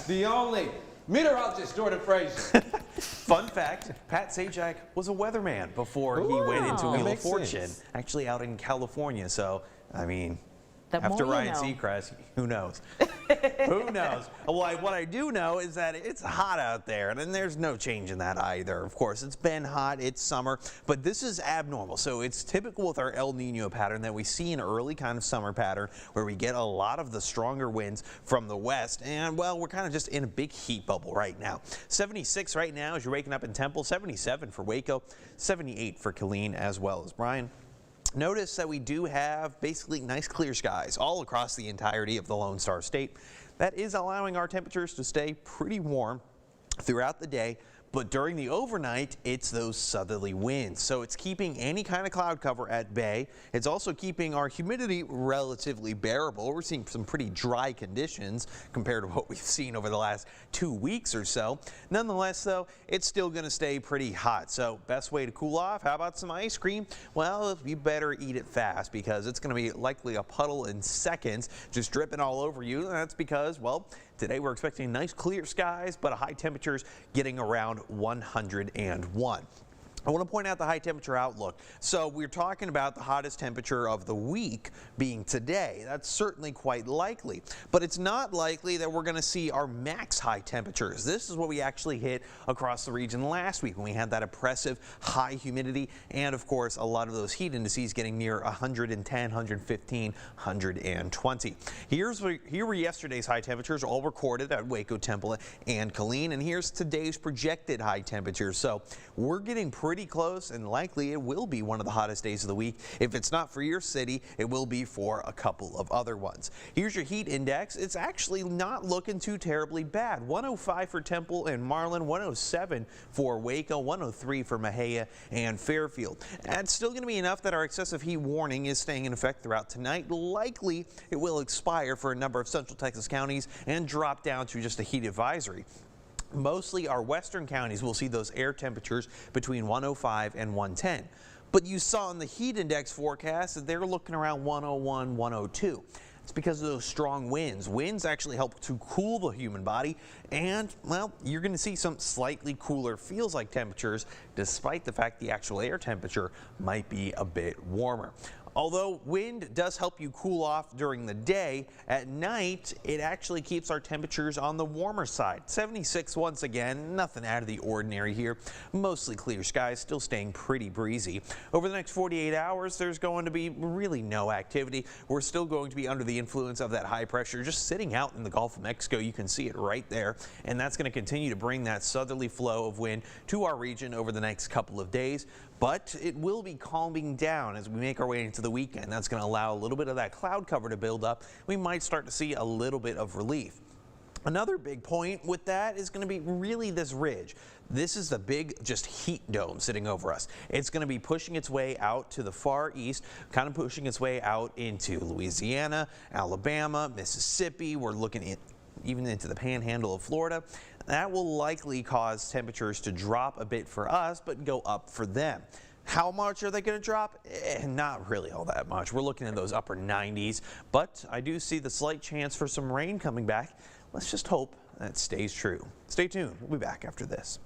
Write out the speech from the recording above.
The only meteorologist, Jordan Fraser. Fun fact, Pat Sajak was a weatherman before he went into Wheel of Fortune, actually out in California. So, I mean, after Ryan Seacrest, who knows? Who knows? Well, what I do know is that it's hot out there, and there's no change in that either. Of course, it's been hot, it's summer, but this is abnormal. So it's typical with our El Nino pattern that we see an early kind of summer pattern where we get a lot of the stronger winds from the west, and well, we're kind of just in a big heat bubble right now. 76 right now as you're waking up in Temple, 77 for Waco, 78 for Killeen as well as Bryan. Notice that we do have basically nice clear skies all across the entirety of the Lone Star State. That is allowing our temperatures to stay pretty warm throughout the day. But during the overnight, it's those southerly winds. So it's keeping any kind of cloud cover at bay. It's also keeping our humidity relatively bearable. We're seeing some pretty dry conditions compared to what we've seen over the last 2 weeks or so. Nonetheless, though, it's still going to stay pretty hot. So best way to cool off, how about some ice cream? Well, you better eat it fast because it's going to be likely a puddle in seconds, just dripping all over you. And that's because, well, today we're expecting nice clear skies, but high temperatures getting around 101. I want to point out the high temperature outlook. So we're talking about the hottest temperature of the week being today. That's certainly quite likely, but it's not likely that we're going to see our max high temperatures. This is what we actually hit across the region last week when we had that oppressive high humidity and of course a lot of those heat indices getting near 110, 115, 120. Here were yesterday's high temperatures all recorded at Waco, Temple, and Killeen, and here's today's projected high temperatures. So we're getting pretty close, and likely it will be one of the hottest days of the week. If it's not for your city, it will be for a couple of other ones. Here's your heat index. It's actually not looking too terribly bad. 105 for Temple and Marlin, 107 for Waco, 103 for Mahia and Fairfield. That's still going to be enough that our excessive heat warning is staying in effect throughout tonight. Likely it will expire for a number of central Texas counties and drop down to just a heat advisory. Mostly our western counties will see those air temperatures between 105 and 110. But you saw in the heat index forecast that they're looking around 101, 102. It's because of those strong winds. Winds actually help to cool the human body, and well, you're going to see some slightly cooler feels like temperatures despite the fact the actual air temperature might be a bit warmer. Although wind does help you cool off during the day, at night it actually keeps our temperatures on the warmer side. 76 once again, nothing out of the ordinary here. Mostly clear skies, still staying pretty breezy. Over the next 48 hours, there's going to be really no activity. We're still going to be under the influence of that high pressure just sitting out in the Gulf of Mexico. You can see it right there, and that's going to continue to bring that southerly flow of wind to our region over the next couple of days. But it will be calming down as we make our way into the weekend. That's going to allow a little bit of that cloud cover to build up. We might start to see a little bit of relief. Another big point with that is going to be really this ridge. This is the big just heat dome sitting over us. It's going to be pushing its way out to the far east, kind of pushing its way out into Louisiana, Alabama, Mississippi. We're looking at even into the panhandle of Florida. That will likely cause temperatures to drop a bit for us, but go up for them. How much are they going to drop? Not really all that much. We're looking at those upper 90s, but I do see the slight chance for some rain coming back. Let's just hope that stays true. Stay tuned. We'll be back after this.